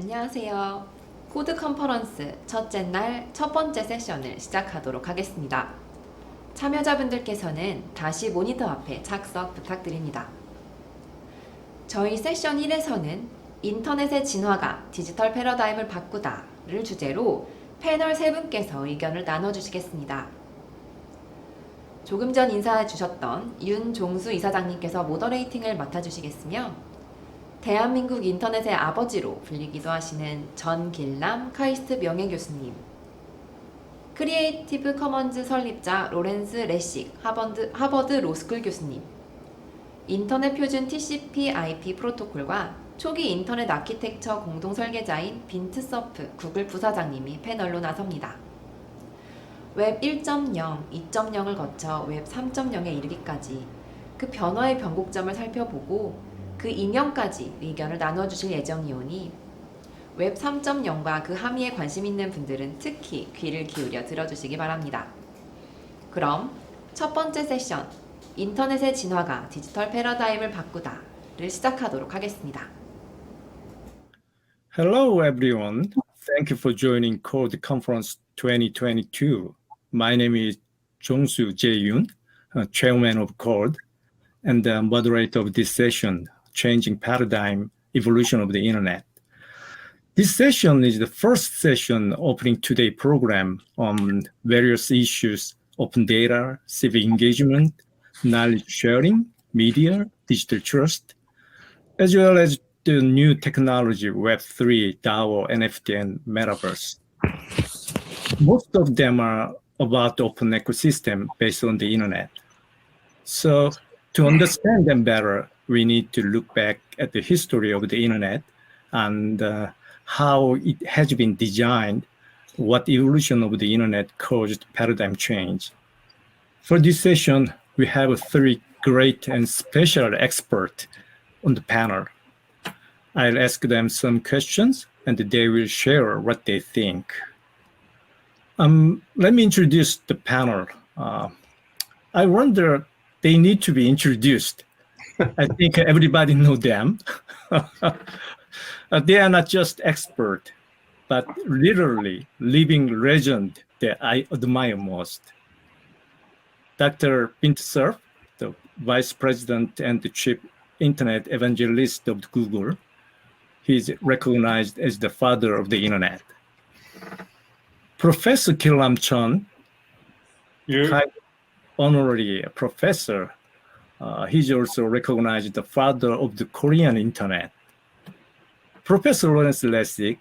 안녕하세요. 코드 컨퍼런스 첫째 날 첫 번째 세션을 시작하도록 하겠습니다. 참여자분들께서는 다시 모니터 앞에 착석 부탁드립니다. 저희 세션 1에서는 인터넷의 진화가 디지털 패러다임을 바꾸다를 주제로 패널 3분께서 의견을 나눠주시겠습니다. 조금 전 인사해 주셨던 윤종수 이사장님께서 모더레이팅을 맡아주시겠으며 대한민국 인터넷의 아버지로 불리기도 하시는 전길남 카이스트 명예교수님, 크리에이티브 커먼즈 설립자 로렌스 레식 하버드 로스쿨 교수님, 인터넷 표준 TCP/IP 프로토콜과 초기 인터넷 아키텍처 공동 설계자인 빈트 서프 구글 부사장님이 패널로 나섭니다. 웹 1.0, 2.0을 거쳐 웹 3.0에 이르기까지 그 변화의 변곡점을 살펴보고 그 이면까지 의견을 나눠주실 예정이오니 웹 3.0과 그 함의에 관심 있는 분들은 특히 귀를 기울여 들어주시기 바랍니다. 그럼 첫 번째 세션, 인터넷의 진화가 디지털 패러다임을 바꾸다를 시작하도록 하겠습니다. Hello everyone. Thank you for joining codecon2022. My name is Jay Yoon, chairman of Code and the moderator of this session, Changing Paradigm, Evolution of the Internet. This session is the first session opening today's program on various issues: open data, civic engagement, knowledge sharing, media, digital trust, as well as the new technology, Web3, DAO, NFT, and Metaverse. Most of them are about the open ecosystem based on the internet. So to understand them better, we need to look back at the history of the internet and how it has been designed, what evolution of the internet caused paradigm change. For this session, we have 3 great and special experts on the panel. I'll ask them some questions and they will share what they think. Let me introduce the panel. I wonder they need to be introduced. I think everybody knows them. They are not just expert, but literally living legend that I admire most. Dr. Vinton G, the Vice President and the Chief Internet Evangelist of Google. He's recognized as the father of the internet. Professor Kilnam Chon, honorary professor. He's also recognized the father of the Korean internet. Professor Lawrence Lessig,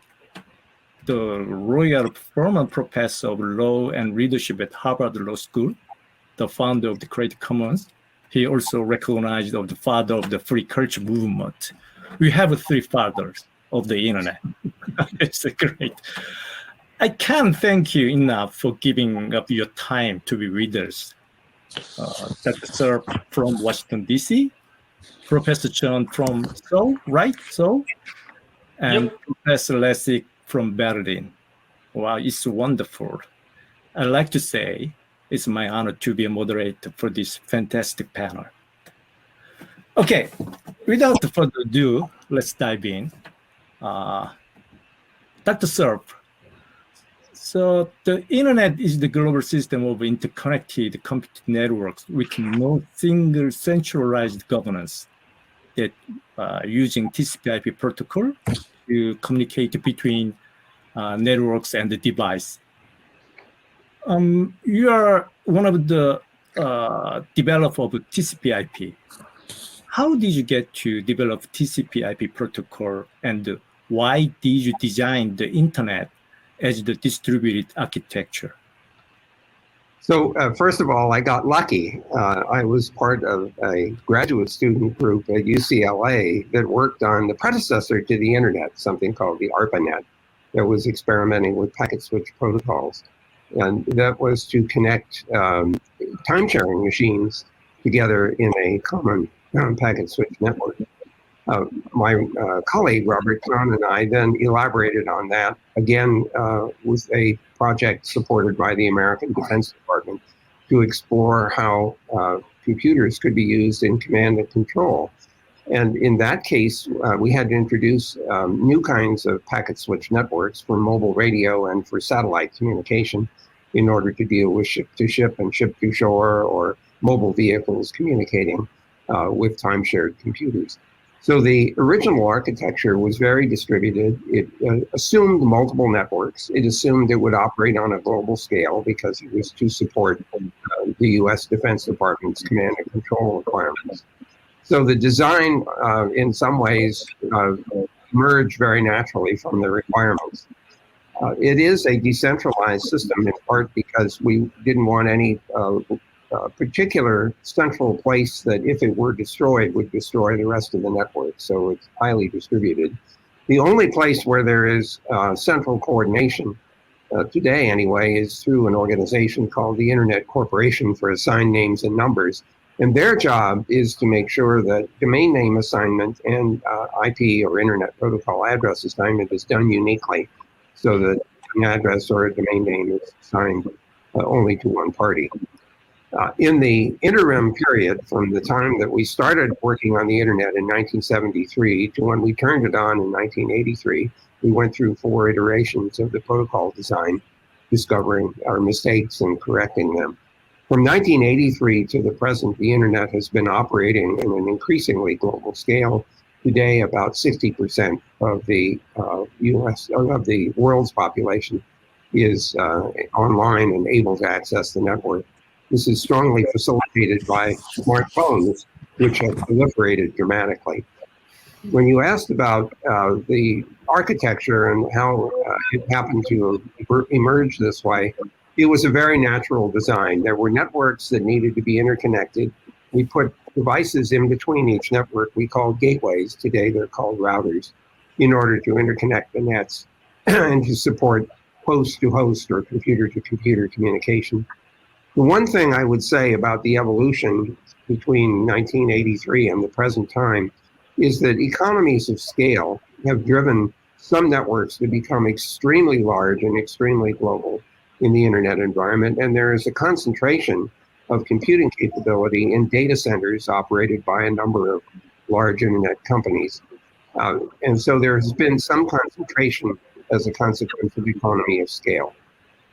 the Royal Furman Professor of Law and Leadership at Harvard Law School, the founder of the Creative Commons. He also recognized as the father of the free culture movement. We have 3 fathers of the internet. It's great. I can't thank you enough for giving up your time to be with us. Dr. Cerf from Washington, D.C., Professor Chon from Seoul, right? Seoul? And yep. Professor Lessig from Berlin. Wow, it's wonderful. I'd like to say it's my honor to be a moderator for this fantastic panel. Okay, without further ado, let's dive in. Dr. Cerf. So the internet is the global system of interconnected computer networks with no single centralized governance that using TCP/IP protocol to communicate between networks and the device. You are one of the developers of TCP/IP. How did you get to develop TCP/IP protocol, and why did you design the internet as the distributed architecture? So first of all, I got lucky. I was part of a graduate student group at UCLA that worked on the predecessor to the internet, something called the ARPANET, that was experimenting with packet switch protocols. And that was to connect time-sharing machines together in a common packet switch network. My colleague, Robert Kahn, and I then elaborated on that, again, with a project supported by the American Defense Department to explore how computers could be used in command and control And in that case, we had to introduce new kinds of packet switch networks for mobile radio and for satellite communication in order to deal with ship-to-ship and ship-to-shore or mobile vehicles communicating with time-shared computers. So the original architecture was very distributed. It assumed multiple networks. It assumed it would operate on a global scale because it was to support the U.S. Defense Department's command and control requirements. So the design, in some ways, emerged very naturally from the requirements. It is a decentralized system in part because we didn't want any particular central place that, if it were destroyed, would destroy the rest of the network. So it's highly distributed. The only place where there is central coordination today, anyway, is through an organization called the Internet Corporation for Assigned Names and Numbers. And their job is to make sure that domain name assignment and IP or Internet Protocol address assignment is done uniquely, so that an address or a domain name is assigned only to one party. In the interim period, from the time that we started working on the Internet in 1973 to when we turned it on in 1983, we went through 4 iterations of the protocol design, discovering our mistakes and correcting them. From 1983 to the present, the Internet has been operating in an increasingly global scale. Today, about 60% of the world's population is online and able to access the network. This is strongly facilitated by smartphones, which have proliferated dramatically. When you asked about the architecture and how it happened to emerge this way, it was a very natural design. There were networks that needed to be interconnected. We put devices in between each network we call gateways. Today they're called routers, in order to interconnect the nets and to support host-to-host or computer-to-computer communication. The one thing I would say about the evolution between 1983 and the present time is that economies of scale have driven some networks to become extremely large and extremely global in the Internet environment, and there is a concentration of computing capability in data centers operated by a number of large Internet companies. And so there has been some concentration as a consequence of economy of scale.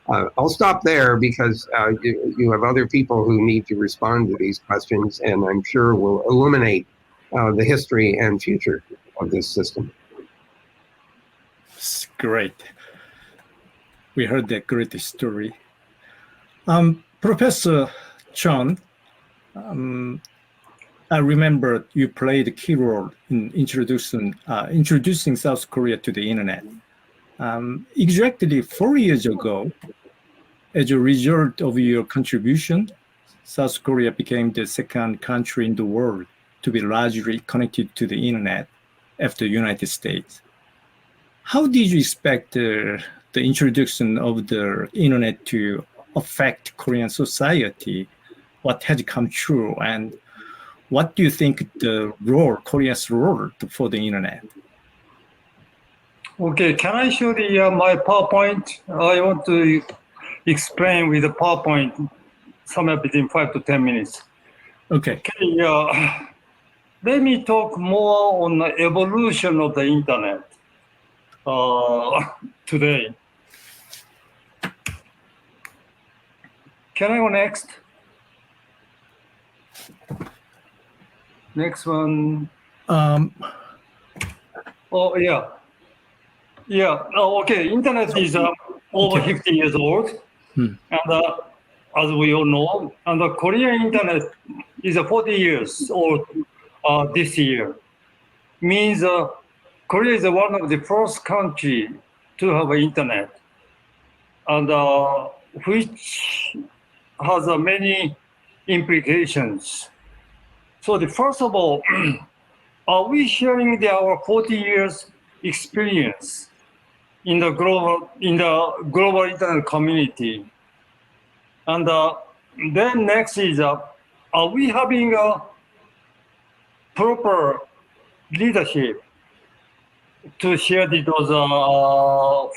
I'll stop there because you have other people who need to respond to these questions, and I'm sure will illuminate the history and future of this system. It's great. We heard that great story. Professor Chon, I remember you played a key role in introducing South Korea to the Internet. Exactly 4 years ago, as a result of your contribution, South Korea became the second country in the world to be largely connected to the Internet after the United States. How did you expect the introduction of the Internet to affect Korean society? What has come true, and what do you think Korea's role for the Internet? Okay, can I show my PowerPoint? I want to explain with the PowerPoint somewhere between 5 to 10 minutes. Okay. Let me talk more on the evolution of the Internet today. Can I go next? Next one. Oh, yeah. Yeah, okay, Internet is over 50 years old. And as we all know, and the Korean Internet is 40 years old this year. Means Korea is one of the first country to have an Internet, and which has many implications. So first of all, are we sharing our 40 years experience in the global Internet community? And then next is, are we having a proper leadership to share those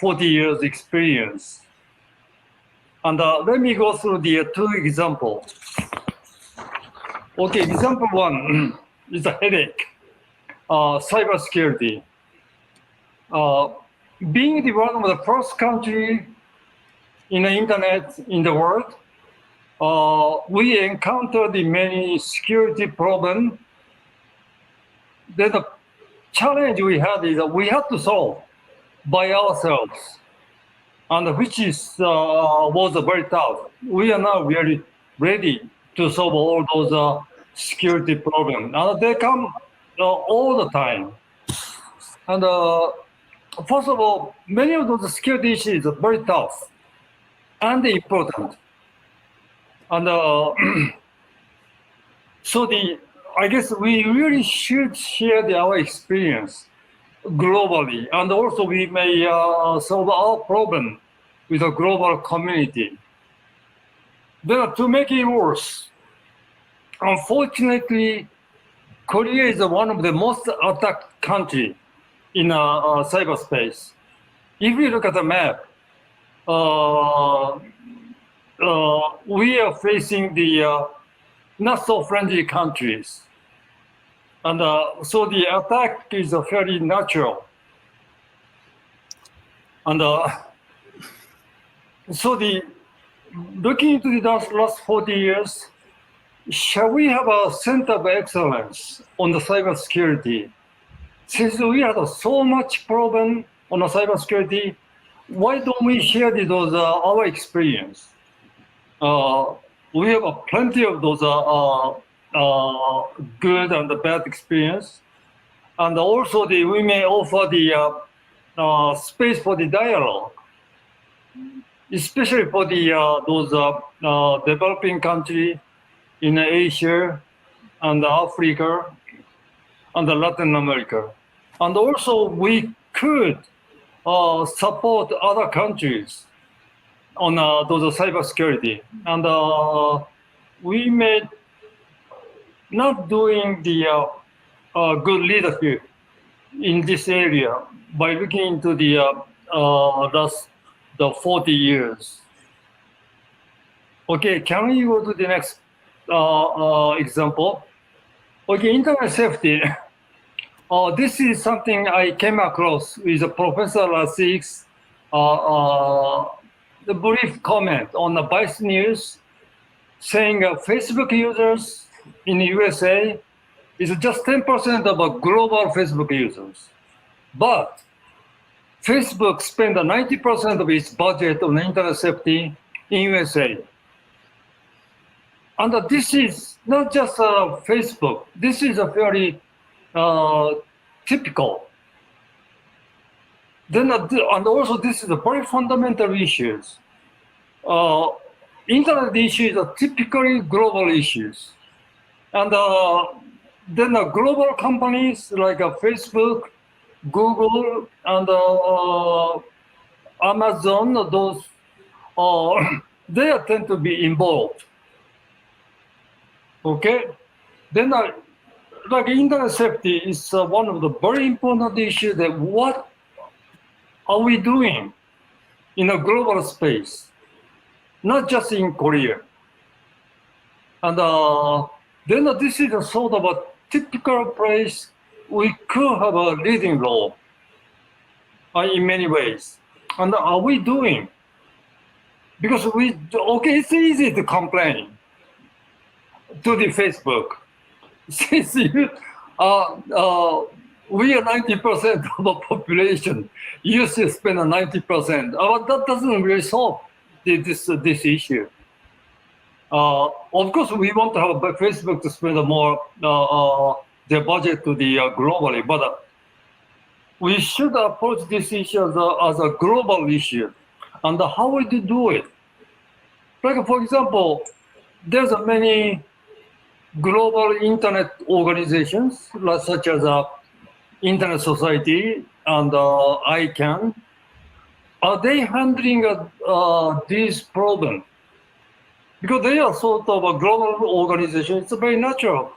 40 years experience? And let me go through the 2 examples. Okay, example 1 is a headache. cybersecurity. Being the one of the first country in the internet in the world, we encountered many security problems. Then the challenge we had is that we had to solve by ourselves, and which was very tough. We are now really ready to solve all those security problems, and they come all the time. And first of all, many of those security issues are very tough and important. And so I guess we really should share our experience globally, and also we may solve our problem with a global community. Then to make it worse, unfortunately, Korea is one of the most attacked countries in cyberspace. If you look at the map, we are facing the not so friendly countries. And so the attack is fairly natural. And so looking into the last 40 years, shall we have a center of excellence on the cybersecurity? Since we had so much problem on the cybersecurity, why don't we share those our experience? We have plenty of those good and bad experience, and also we may offer the space for the dialogue, especially for those developing countries in Asia and Africa and Latin America. And also we could support other countries on those cybersecurity. And we may not doing the good leadership in this area by looking into the 40 years. Okay, can we go to the next example? Okay, internet safety. This is something I came across with Professor Lessig's the brief comment on the Vice News saying Facebook users in the USA is just 10% of global Facebook users. But Facebook spends 90% of its budget on internet safety in USA. And this is not just Facebook. This is a very typical. Then, and also this is a very fundamental issues. Internet issues are typically global issues. And then global companies like Facebook, Google, and Amazon, those they tend to be involved. Okay, then like internet safety is one of the very important issues. That what are we doing in a global space, not just in Korea? And then this is a sort of a typical place we could have a leading role in many ways. And are we doing? Because it's easy to complain to the Facebook. Since we are 90% of the population, you should spend 90%. That doesn't really solve this issue. Of course, we want to have Facebook to spend more their budget to the globally, but we should approach this issue as a global issue. And how would you do it? Like, for example, there's many global internet organizations, such as Internet Society and ICANN. Are they handling this problem? Because they are sort of a global organization, it's very natural.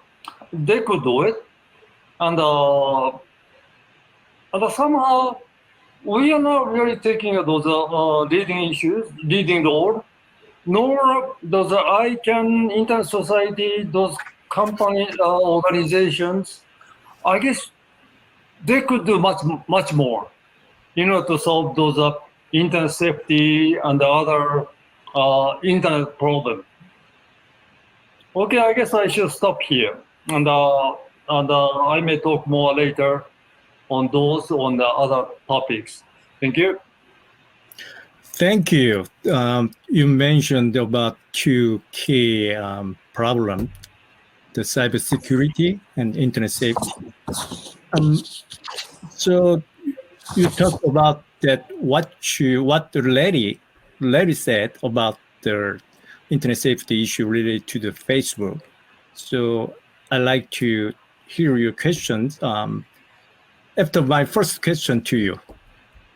They could do it. And somehow, we are not really taking those leading issues, leading role, nor does ICANN, Internet Society, those company organizations. I guess they could do much more, to solve those internet safety and other internet problems. Okay, I guess I should stop here, and I may talk more later on the other topics. Thank you. Thank you. You mentioned about two key problems, the cybersecurity and internet safety. So you talked about that what Larry said about the internet safety issue related to the Facebook. So I'd like to hear your questions after my first question to you.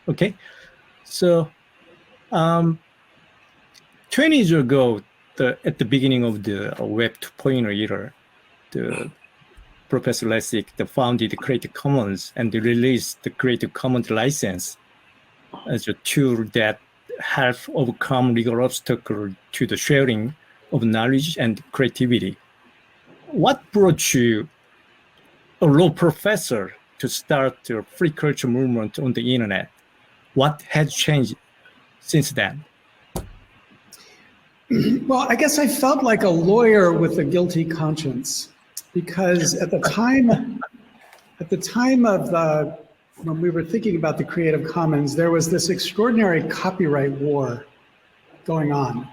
Okay, so 20 years ago, at the beginning of the Web 2.0 era, the Professor Lessig founded the Creative Commons and released the Creative Commons license as a tool that helps overcome legal obstacles to the sharing of knowledge and creativity. What brought you, a law professor, to start the free culture movement on the internet? What has changed since then? Well, I guess I felt like a lawyer with a guilty conscience, because at the time of when we were thinking about the Creative Commons, there was this extraordinary copyright war going on,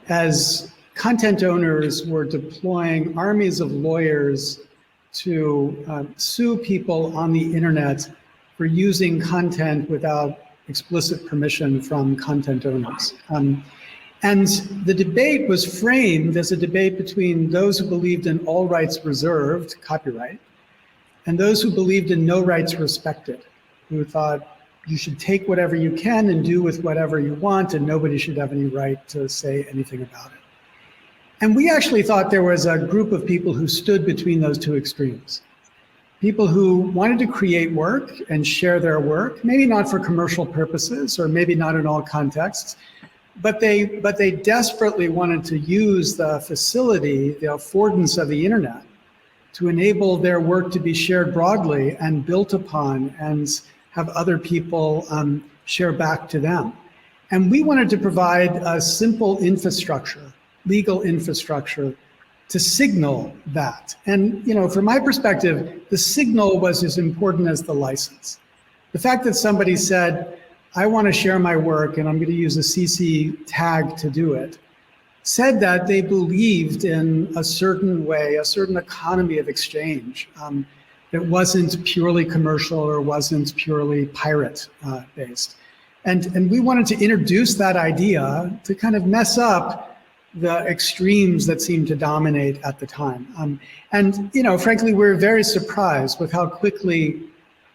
as content owners were deploying armies of lawyers to sue people on the internet for using content without explicit permission from content owners. And the debate was framed as a debate between those who believed in all rights reserved, copyright, and those who believed in no rights respected, who thought you should take whatever you can and do with whatever you want, and nobody should have any right to say anything about it. And we actually thought there was a group of people who stood between those two extremes. People who wanted to create work and share their work, maybe not for commercial purposes, or maybe not in all contexts, but they desperately wanted to use the facility, the affordance of the internet, to enable their work to be shared broadly and built upon and have other people share back to them. And we wanted to provide a simple infrastructure, legal infrastructure, to signal that. And from my perspective, the signal was as important as the license. The fact that somebody said, I want to share my work and I'm going to use a CC tag to do it, said that they believed in a certain way, a certain economy of exchange that wasn't purely commercial or wasn't purely pirate based. And we wanted to introduce that idea to kind of mess up the extremes that seemed to dominate at the time. And frankly, we're very surprised with how quickly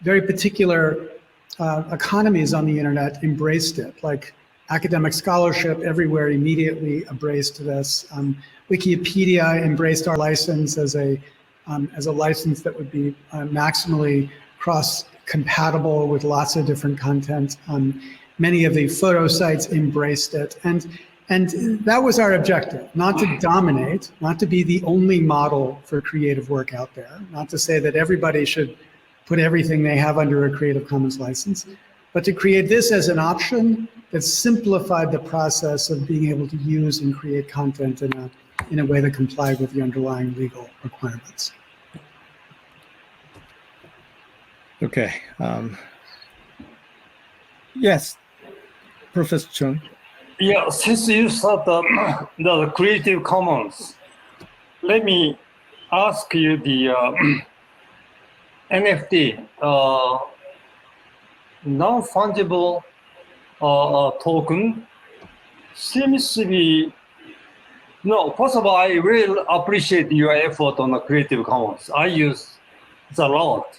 very particular economies on the internet embraced it, like academic scholarship everywhere immediately embraced this. Wikipedia embraced our license as a license that would be maximally cross-compatible with lots of different content. Many of the photo sites embraced it. And that was our objective, not to dominate, not to be the only model for creative work out there, not to say that everybody should put everything they have under a Creative Commons license, but to create this as an option that simplified the process of being able to use and create content in a way that complied with the underlying legal requirements. Okay. Yes, Professor Chon. Yeah, since you said the Creative Commons, let me ask you the NFT, non-fungible token, seems to be, no, first of all, I really appreciate your effort on the Creative Commons. I use it a lot,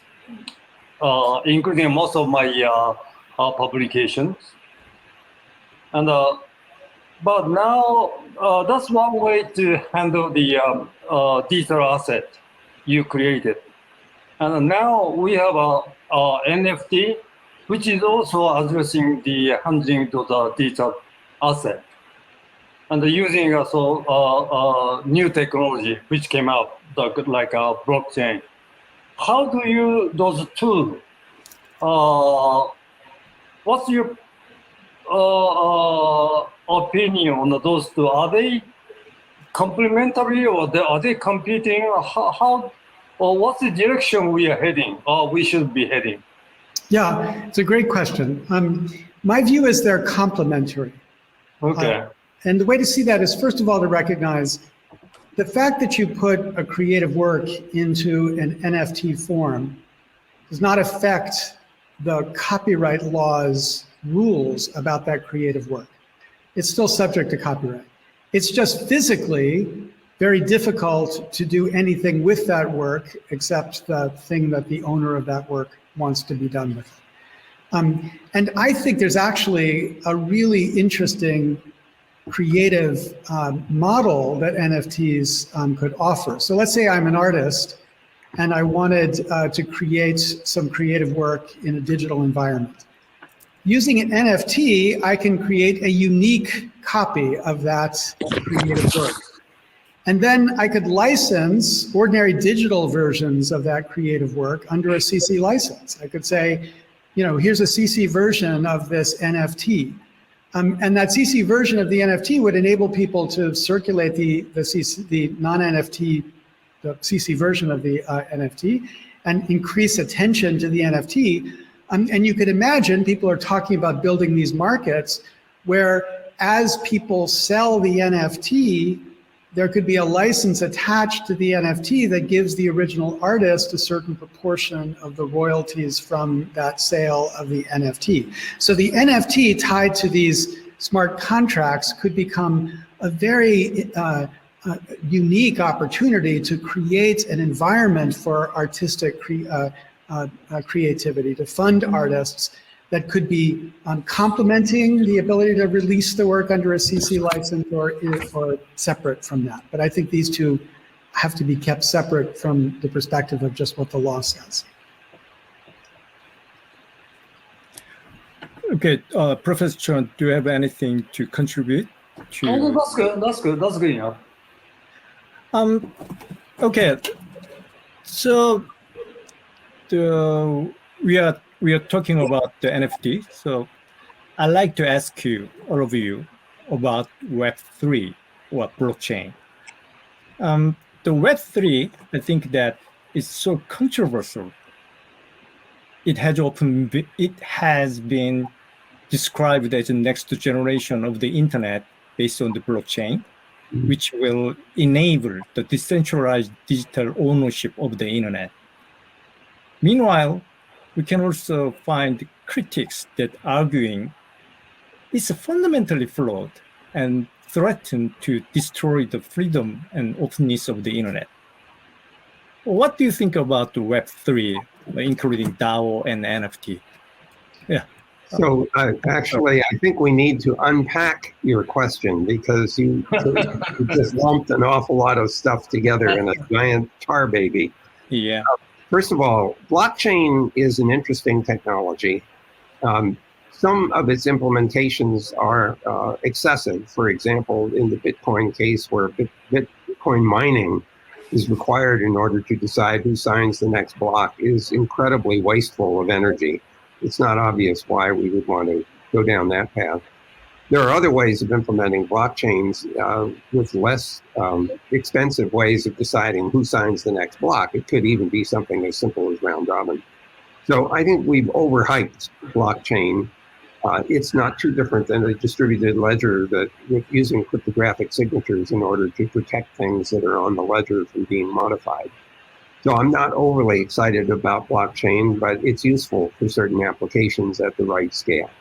including most of my publications. And but now that's one way to handle the digital asset you created. And now we have a NFT, which is also addressing the handling of the digital asset and using also new technology which came out, like blockchain. how do you those two? What's your opinion on those two? Are they complementary or are they competing? How or what's the direction we are heading or we should be heading? Yeah, it's a great question. My view is they're complementary. Okay. And the way to see that is, first of all, to recognize the fact that you put a creative work into an NFT form does not affect the copyright law's rules about that creative work. It's still subject to copyright. It's just physically very difficult to do anything with that work except the thing that the owner of that work wants to be done with. And I think there's actually a really interesting creative model that NFTs could offer. So let's say I'm an artist and I wanted to create some creative work in a digital environment. Using an NFT, I can create a unique copy of that creative work. And then I could license ordinary digital versions of that creative work under a CC license. I could say, you know, here's a CC version of this NFT. And that CC version of the NFT would enable people to circulate the non-NFT, the CC version of the NFT, and increase attention to the NFT. And you could imagine people are talking about building these markets where as people sell the NFT, there could be a license attached to the NFT that gives the original artist a certain proportion of the royalties from that sale of the NFT. So the NFT tied to these smart contracts could become a very unique opportunity to create an environment for artistic creativity, to fund artists that could be complementing the ability to release the work under a CC license or separate from that. But I think these two have to be kept separate from the perspective of just what the law says. Okay, Professor Chon, do you have anything to contribute to? Oh, that's good. That's good. That's good enough. Okay, so we are talking about the NFT. So I'd like to ask you, all of you, about Web3 or blockchain. The Web3, I think that is so controversial. It has been described as the next generation of the internet based on the blockchain, which will enable the decentralized digital ownership of the internet. Meanwhile, we can also find critics that arguing it's fundamentally flawed and threaten to destroy the freedom and openness of the internet. What do you think about the Web3, including DAO and NFT? Yeah. So actually, I think we need to unpack your question because you just lumped an awful lot of stuff together in a giant tar baby. Yeah. First of all, blockchain is an interesting technology. Some of its implementations are excessive. For example, in the Bitcoin case where Bitcoin mining is required in order to decide who signs the next block is incredibly wasteful of energy. It's not obvious why we would want to go down that path. There are other ways of implementing blockchains with less expensive ways of deciding who signs the next block. It could even be something as simple as round robin. So I think we've overhyped blockchain. It's not too different than a distributed ledger that using cryptographic signatures in order to protect things that are on the ledger from being modified. So I'm not overly excited about blockchain, but it's useful for certain applications at the right scale.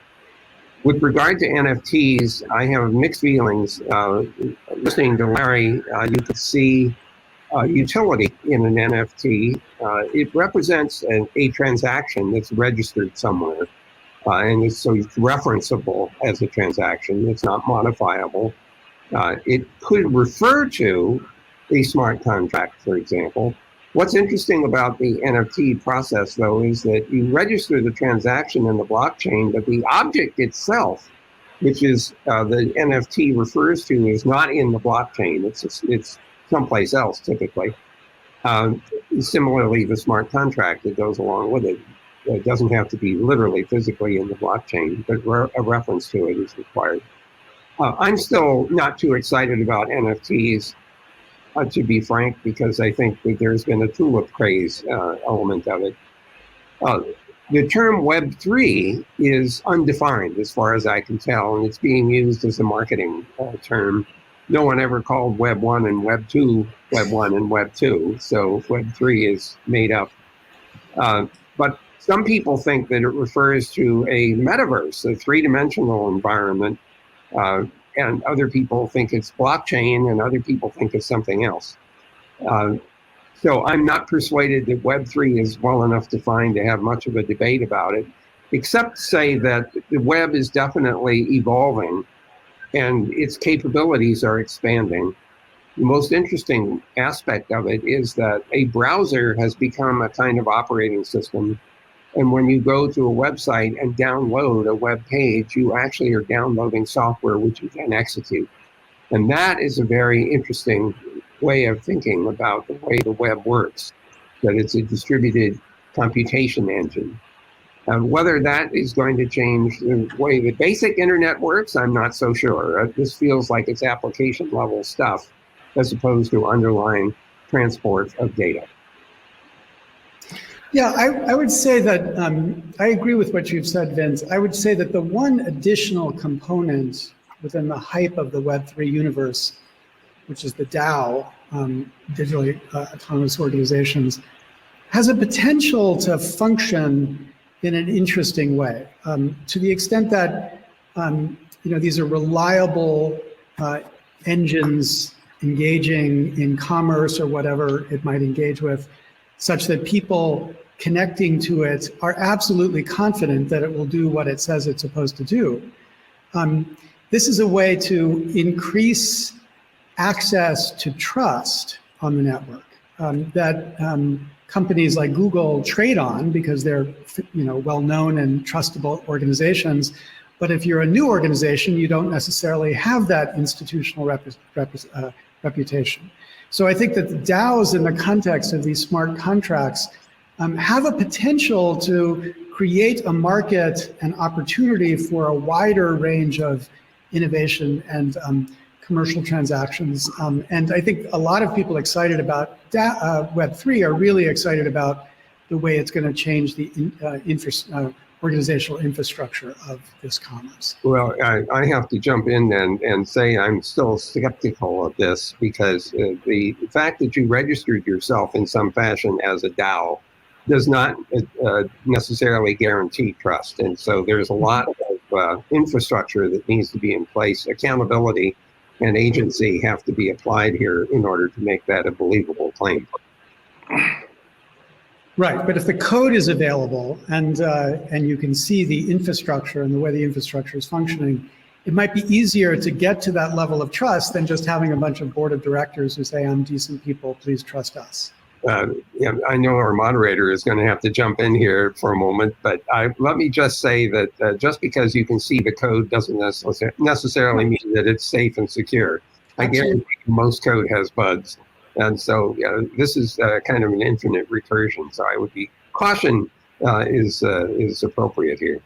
With regard to NFTs, I have mixed feelings. Listening to Larry, you could see utility in an NFT. It represents a transaction that's registered somewhere, and so it's referenceable as a transaction. It's not modifiable. It could refer to a smart contract, for example. What's interesting about the NFT process, though, is that you register the transaction in the blockchain, but the object itself, which is the NFT refers to, is not in the blockchain. It's someplace else, typically. Similarly, the smart contract that goes along with it doesn't have to be literally physically in the blockchain, but a reference to it is required. I'm still not too excited about NFTs, to be frank, because I think that there's been a tulip craze element of it. The term Web3 is undefined as far as I can tell, and it's being used as a marketing term. No one ever called Web 1 and Web 2 Web 1 and Web 2, so Web 3 is made up. But some people think that it refers to a metaverse, a three-dimensional environment, and other people think it's blockchain, and other people think it's something else. So I'm not persuaded that Web3 is well enough defined to have much of a debate about it, except to say that the web is definitely evolving and its capabilities are expanding. The most interesting aspect of it is that a browser has become a kind of operating system. And when you go to a website and download a web page, you actually are downloading software which you can execute. And that is a very interesting way of thinking about the way the web works, that it's a distributed computation engine. Whether that is going to change the way the basic internet works, I'm not so sure. This feels like it's application level stuff as opposed to underlying transport of data. Yeah, I would say that I agree with what you've said, Vince. I would say that the one additional component within the hype of the Web3 universe, which is the DAO, digitally autonomous organizations, has a potential to function in an interesting way, to the extent that these are reliable engines engaging in commerce or whatever it might engage with, such that people connecting to it are absolutely confident that it will do what it says it's supposed to do. This is a way to increase access to trust on the network that companies like Google trade on because they're well-known and trustable organizations. But if you're a new organization, you don't necessarily have that institutional reputation. So I think that the DAOs in the context of these smart contracts have a potential to create a market and opportunity for a wider range of innovation and commercial transactions. And I think a lot of people excited about Web3 are really excited about the way it's going to change the organizational infrastructure of this commerce. Well, I have to jump in and say I'm still skeptical of this because the fact that you registered yourself in some fashion as a DAO does not necessarily guarantee trust. And so there's a lot of infrastructure that needs to be in place. Accountability and agency have to be applied here in order to make that a believable claim. Right, but if the code is available and you can see the infrastructure and the way the infrastructure is functioning, it might be easier to get to that level of trust than just having a bunch of board of directors who say, I'm decent people, please trust us. I know our moderator is going to have to jump in here for a moment, but let me just say that just because you can see the code doesn't necessarily mean that it's safe and secure. I guarantee most code has bugs. And so this is kind of an infinite recursion. So I would be caution is appropriate here.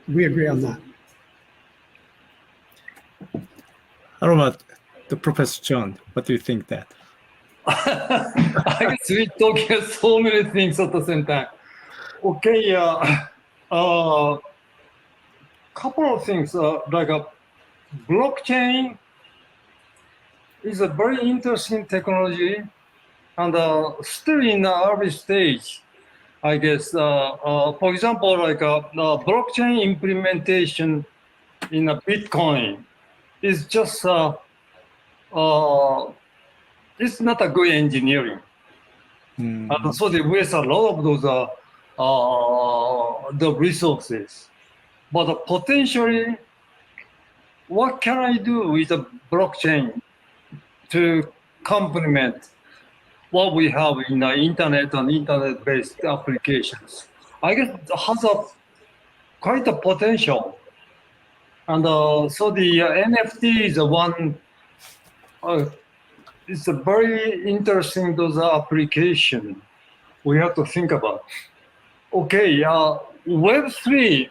We agree on that. How about the Professor John? What do you think that? I guess we're talking so many things at the same time. Okay, couple of things like a blockchain is a very interesting technology and still in the early stage, I guess. For example, like blockchain implementation in a Bitcoin is just it's not a good engineering. And so they waste a lot of those the resources. But potentially, what can I do with a blockchain to complement what we have in the internet and internet-based applications? I guess it has quite a potential. And so the NFT is one it's a very interesting those application we have to think about. Okay, Web3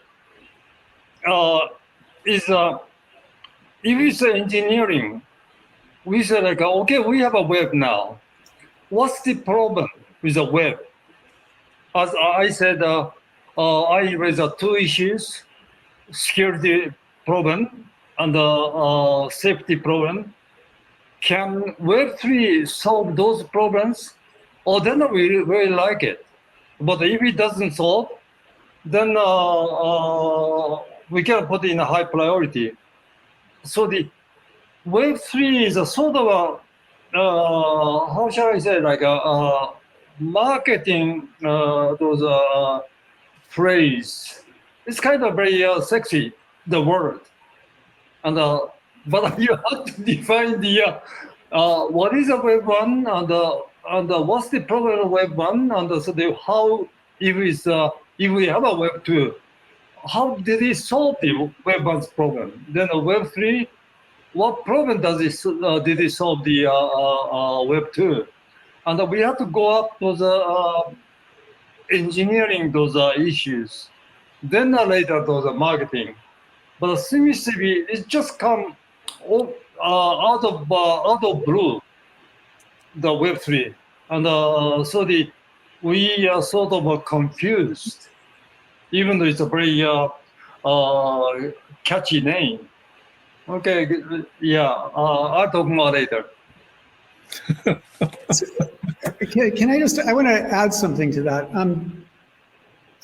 is if it's engineering, we say like, okay, we have a web now. What's the problem with the web? As I said, I raised two issues: security problem and safety problem. Can Web3 solve those problems? Or then we really like it. But if it doesn't solve, then we can put it in a high priority. So the Web3 is a sort of a, how shall I say, like a marketing those phrase. It's kind of very sexy, the word. And but you have to define the what is a Web 1 and what's the problem of Web 1 and so the how if we have a Web 2, how did it solve the Web 1's problem? Then a Web 3, what problem did it solve the Web 2? And we have to go up to the engineering those issues. Then later those marketing. But it seems to be it just come out of blue, the Web3, and so we are sort of confused, even though it's a very catchy name. Okay, yeah, I'll talk more later. Can I just, I want to add something to that.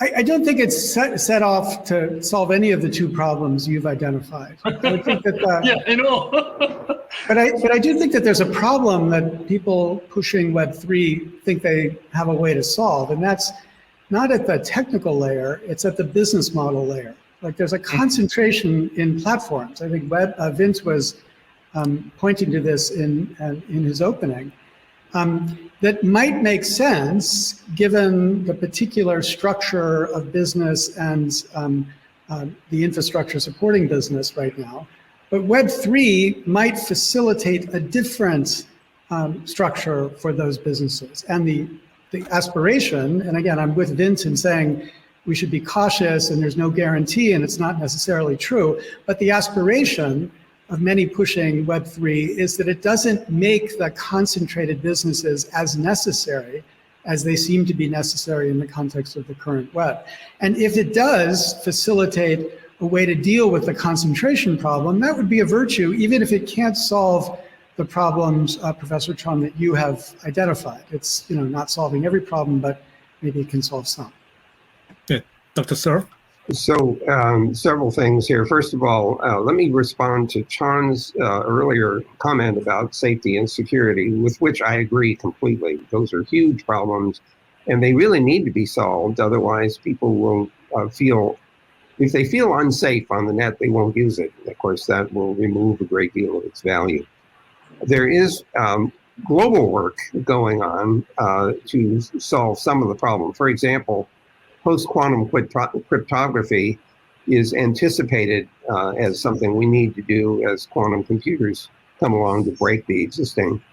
I don't think it's set off to solve any of the two problems you've identified. I would think that yeah, I know. but I do think that there's a problem that people pushing Web3 think they have a way to solve, and that's not at the technical layer, it's at the business model layer. Like there's a concentration in platforms. I think Vince was pointing to this in his opening. That might make sense given the particular structure of business and the infrastructure supporting business right now. But Web3 might facilitate a different structure for those businesses. And the aspiration, and again, I'm with Vince in saying we should be cautious and there's no guarantee and it's not necessarily true, but the aspiration of many pushing Web3 is that it doesn't make the concentrated businesses as necessary as they seem to be necessary in the context of the current web. And if it does facilitate a way to deal with the concentration problem, that would be a virtue, even if it can't solve the problems, Professor Chon, that you have identified. It's not solving every problem, but maybe it can solve some. Yeah. Dr. Cerf? So several things here. First of all, let me respond to Chon's earlier comment about safety and security, with which I agree completely. Those are huge problems, and they really need to be solved. Otherwise, people will feel, if they feel unsafe on the net, they won't use it. Of course, that will remove a great deal of its value. There is global work going on to solve some of the problem. For example, post-quantum cryptography is anticipated as something we need to do as quantum computers come along to break the existing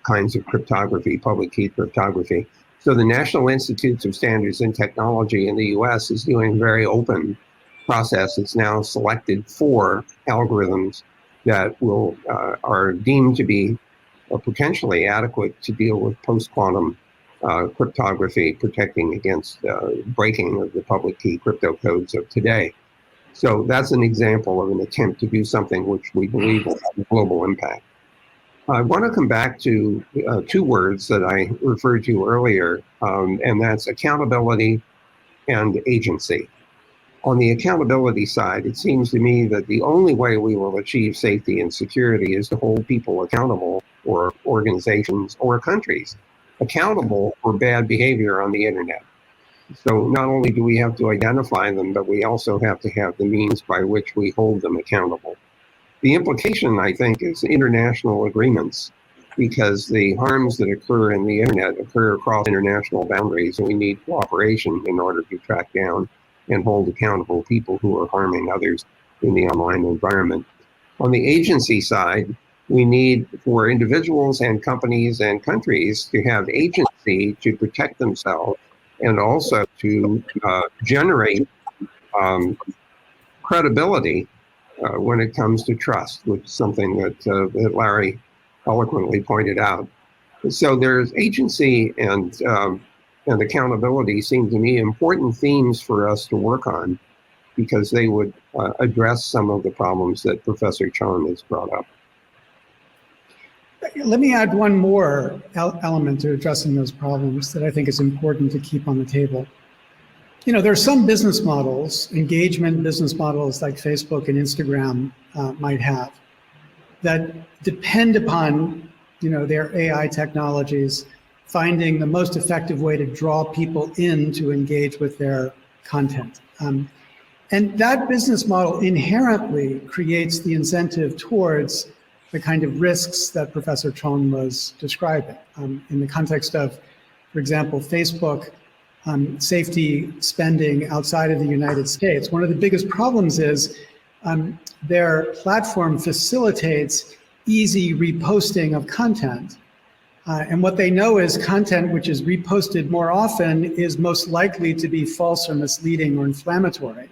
kinds of cryptography, public key cryptography. So the National Institutes of Standards and Technology in the US is doing a very open process. It's now selected 4 algorithms that will are deemed to be potentially adequate to deal with post-quantum cryptography, protecting against breaking of the public key crypto codes of today. So that's an example of an attempt to do something which we believe will have a global impact. I want to come back to 2 words that I referred to earlier, and that's accountability and agency. On the accountability side, it seems to me that the only way we will achieve safety and security is to hold people accountable, or organizations or countries accountable for bad behavior on the internet. So not only do we have to identify them, but we also have to have the means by which we hold them accountable. The implication, I think, is international agreements, because the harms that occur in the internet occur across international boundaries, and we need cooperation in order to track down and hold accountable people who are harming others in the online environment. On the agency side, We need for individuals and companies and countries to have agency to protect themselves and also to generate credibility when it comes to trust, which is something that Larry eloquently pointed out. So there's agency and accountability seem to me important themes for us to work on, because they would address some of the problems that Professor Chon has brought up. Let me add one more element to addressing those problems that I think is important to keep on the table. You know, there are some business models, engagement business models like Facebook and Instagram might have, that depend upon, you know, their AI technologies finding the most effective way to draw people in to engage with their content. And that business model inherently creates the incentive towards the kind of risks that Professor Chon was describing. In the context of, for example, Facebook safety spending outside of the United States, one of the biggest problems is their platform facilitates easy reposting of content. And what they know is content which is reposted more often is most likely to be false or misleading or inflammatory.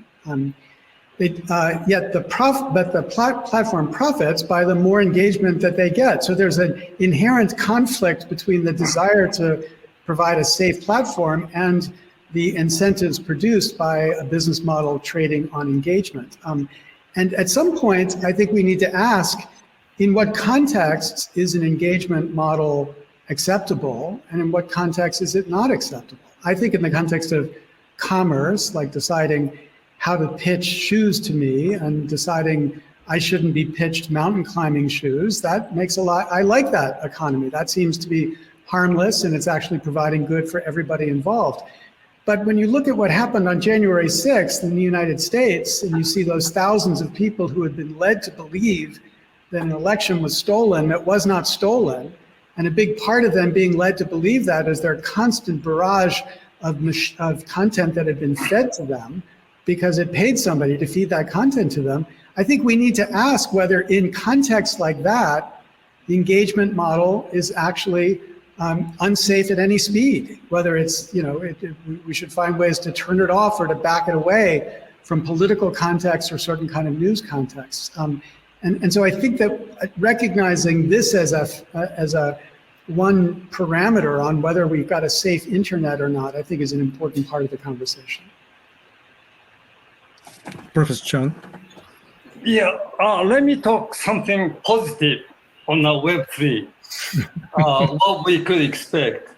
Yet the platform profits by the more engagement that they get. So there's an inherent conflict between the desire to provide a safe platform and the incentives produced by a business model trading on engagement. And at some point, I think we need to ask, in what context is an engagement model acceptable, and in what context is it not acceptable? I think in the context of commerce, like deciding how to pitch shoes to me and deciding I shouldn't be pitched mountain climbing shoes, that makes a lot, I like that economy. That seems to be harmless, and it's actually providing good for everybody involved. But when you look at what happened on January 6th in the United States, and you see those thousands of people who had been led to believe that an election was stolen that was not stolen, and a big part of them being led to believe that is their constant barrage of content that had been fed to them because it paid somebody to feed that content to them, I think we need to ask whether in contexts like that, the engagement model is actually unsafe at any speed, whether it's, you know, we should find ways to turn it off or to back it away from political contexts or certain kind of news contexts. And so I think that recognizing this as a one parameter on whether we've got a safe internet or not, I think is an important part of the conversation. Professor Chon. Yeah, let me talk something positive on the Web3, what we could expect.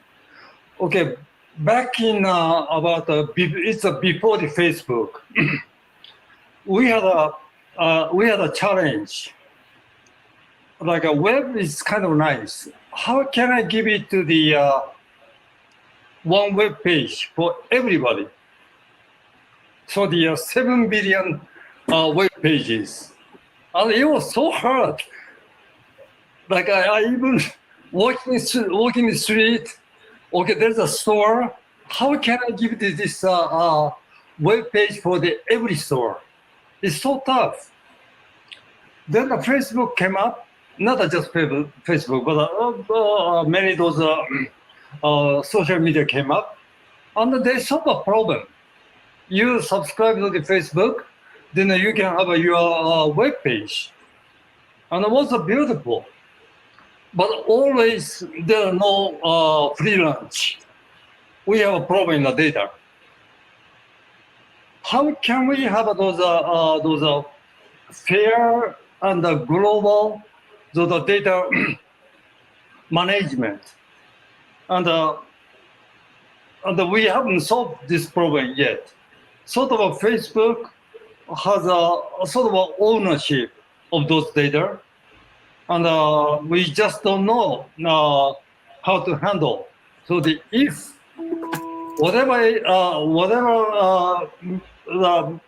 Okay, back in before the Facebook, we had a challenge. Like a web is kind of nice. How can I give it to the one web page for everybody? So the 7 billion web pages, and it was so hard. Like I even walking the street. Okay, there's a store. How can I give this web page for every store? It's so tough. Then the Facebook came up, not just Facebook, but many of those social media came up, and they solved a problem. You subscribe to the Facebook, then you can have your web page. And it was beautiful. But always there are no free lunch. We have a problem in the data. How can we have those fair and global data management? And we haven't solved this problem yet. Sort of Facebook has a sort of ownership of those data, and we just don't know how to handle. So if whatever the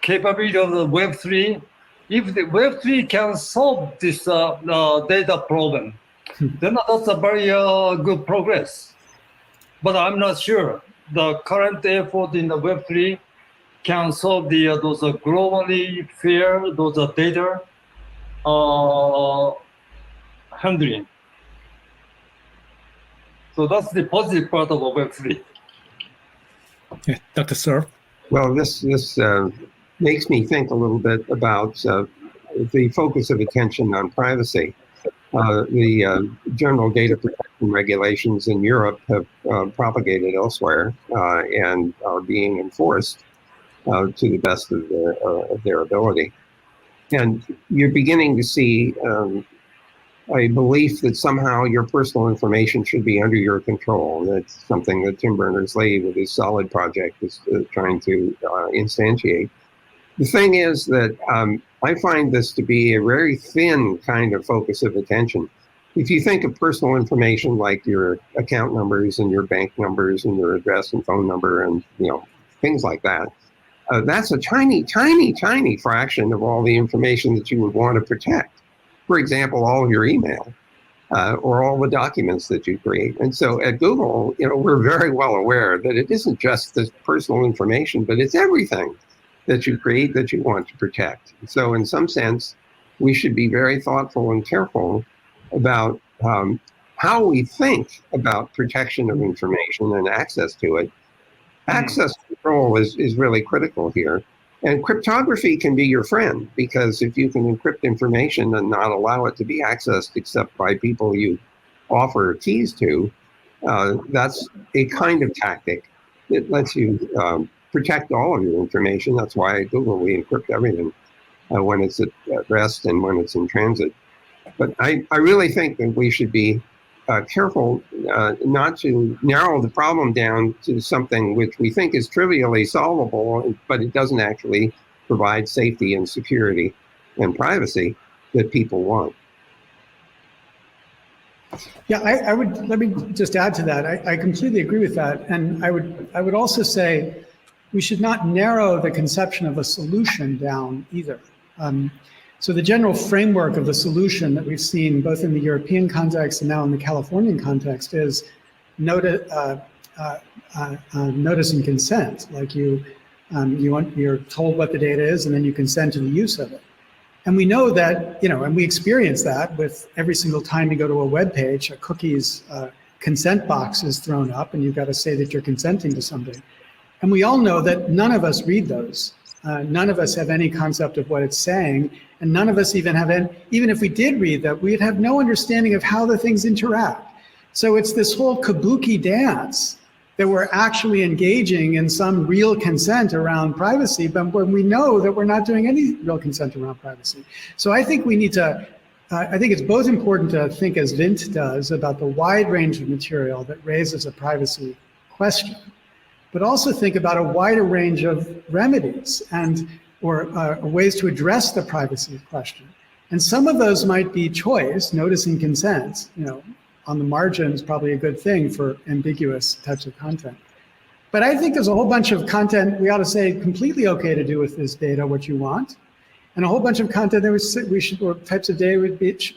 capability of the Web3, if the Web3 can solve this data problem, then that's a very good progress. But I'm not sure the current effort in the Web3 can solve those globally fair data. handling. So that's the positive part of Web3. Yeah, Dr. Cerf. Well, this makes me think a little bit about the focus of attention on privacy. The general data protection regulations in Europe have propagated elsewhere and are being enforced to the best of their ability. And you're beginning to see a belief that somehow your personal information should be under your control. That's something that Tim Berners-Lee with his Solid project is trying to instantiate. The thing is that I find this to be a very thin kind of focus of attention. If you think of personal information like your account numbers and your bank numbers and your address and phone number and things like that, that's a tiny, tiny, tiny fraction of all the information that you would want to protect. For example, all of your email or all the documents that you create. And so at Google, we're very well aware that it isn't just this personal information, but it's everything that you create that you want to protect. So in some sense, we should be very thoughtful and careful about how we think about protection of information and access to it. Access control is really critical here. And cryptography can be your friend, because if you can encrypt information and not allow it to be accessed except by people you offer keys to, that's a kind of tactic that lets you protect all of your information. That's why at Google we encrypt everything when it's at rest and when it's in transit. But I really think that we should be careful not to narrow the problem down to something which we think is trivially solvable, but it doesn't actually provide safety and security and privacy that people want. Yeah, I would, let me just add to that. I completely agree with that. And I would also say we should not narrow the conception of a solution down either. So the general framework of the solution that we've seen both in the European context and now in the Californian context is notice and consent. Like you're told what the data is and then you consent to the use of it. And we know that, and we experience that with every single time you go to a web page, a cookie's consent box is thrown up and you've got to say that you're consenting to something. And we all know that none of us read those. None of us have any concept of what it's saying, and none of us even have any, even if we did read that, we'd have no understanding of how the things interact. So it's this whole kabuki dance that we're actually engaging in some real consent around privacy, but when we know that we're not doing any real consent around privacy. So I think we need to, I think it's both important to think as Vint does about the wide range of material that raises a privacy question, but also think about a wider range of remedies or ways to address the privacy question. And some of those might be choice, notice and consent, on the margins, probably a good thing for ambiguous types of content. But I think there's a whole bunch of content we ought to say completely okay to do with this data what you want, and a whole bunch of content that we should, or types of data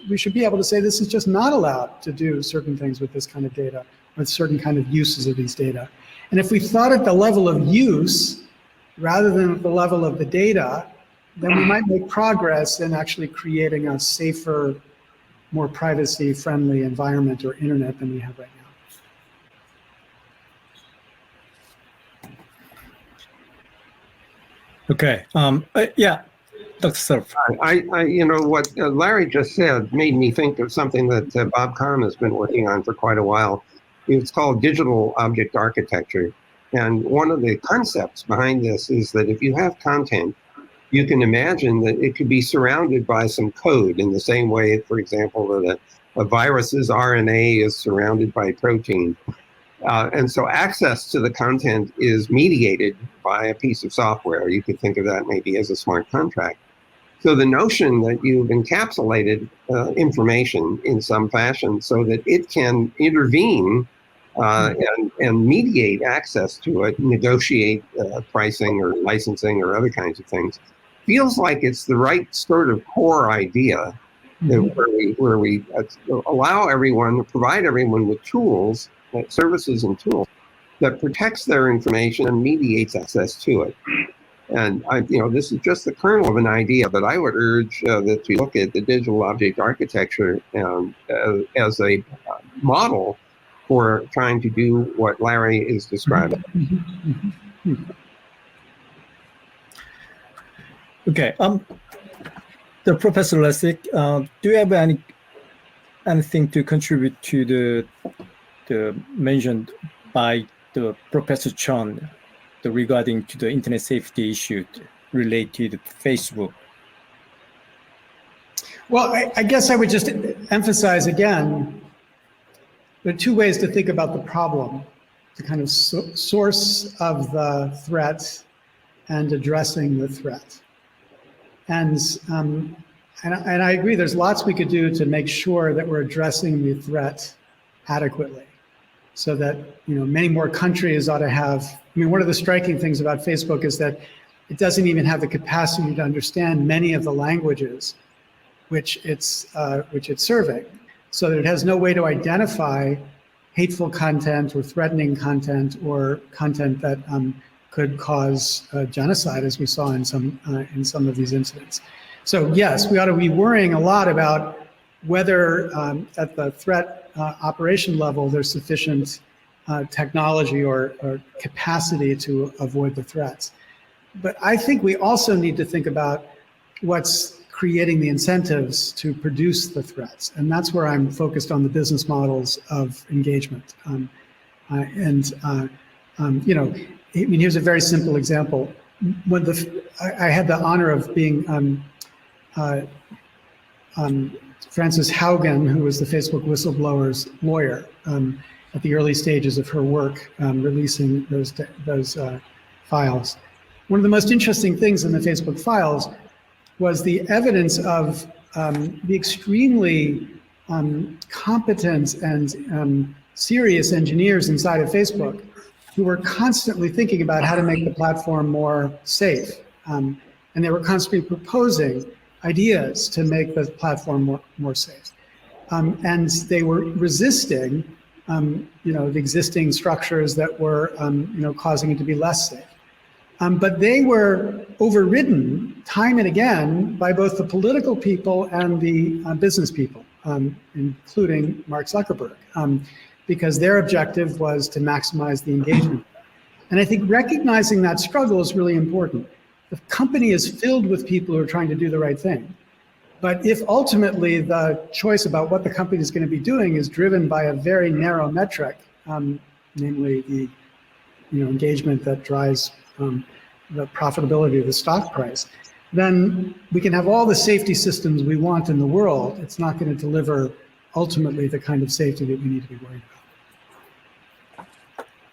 we should be able to say this is just not allowed to do certain things with this kind of data, with certain kind of uses of these data. And if we thought at the level of use, rather than at the level of the data, then we might make progress in actually creating a safer, more privacy-friendly environment or internet than we have right now. Okay. Yeah, Dr. Cerf. What Larry just said made me think of something that Bob Kahn has been working on for quite a while. It's called digital object architecture. And one of the concepts behind this is that if you have content, you can imagine that it could be surrounded by some code in the same way, for example, that a virus's RNA is surrounded by protein. And so access to the content is mediated by a piece of software. You could think of that maybe as a smart contract. So the notion that you've encapsulated information in some fashion so that it can intervene and mediate access to it, negotiate pricing or licensing or other kinds of things, feels like it's the right sort of core idea where we allow everyone, provide everyone with tools, services and tools that protects their information and mediates access to it. And this is just the kernel of an idea, but I would urge that you look at the digital object architecture as a model for trying to do what Larry is describing. Okay. The Professor Lessig, do you have anything to contribute to the mentioned by the Professor Chon regarding to the internet safety issue related to Facebook? Well, I guess I would just emphasize again, there are two ways to think about the problem: the kind of source of the threat and addressing the threat. And I agree, there's lots we could do to make sure that we're addressing the threat adequately, so that many more countries ought to have. I mean, one of the striking things about Facebook is that it doesn't even have the capacity to understand many of the languages which it's serving, so that it has no way to identify hateful content or threatening content or content that could cause genocide, as we saw in some of these incidents. So yes, we ought to be worrying a lot about whether at the threat operation level there's sufficient technology or capacity to avoid the threats. But I think we also need to think about what's creating the incentives to produce the threats. And that's where I'm focused on the business models of engagement. Here's a very simple example. When I had the honor of being Frances Haugen, who was the Facebook whistleblower's lawyer, at the early stages of her work releasing those files. One of the most interesting things in the Facebook files was the evidence of the extremely competent and serious engineers inside of Facebook who were constantly thinking about how to make the platform more safe. And they were constantly proposing ideas to make the platform more safe. And they were resisting the existing structures that were causing it to be less safe. But they were overridden time and again by both the political people and the business people, including Mark Zuckerberg, because their objective was to maximize the engagement. And I think recognizing that struggle is really important. The company is filled with people who are trying to do the right thing. But if ultimately the choice about what the company is going to be doing is driven by a very narrow metric, namely the engagement that drives the profitability of the stock price, then we can have all the safety systems we want in the world. It's not going to deliver ultimately the kind of safety that we need to be worried about.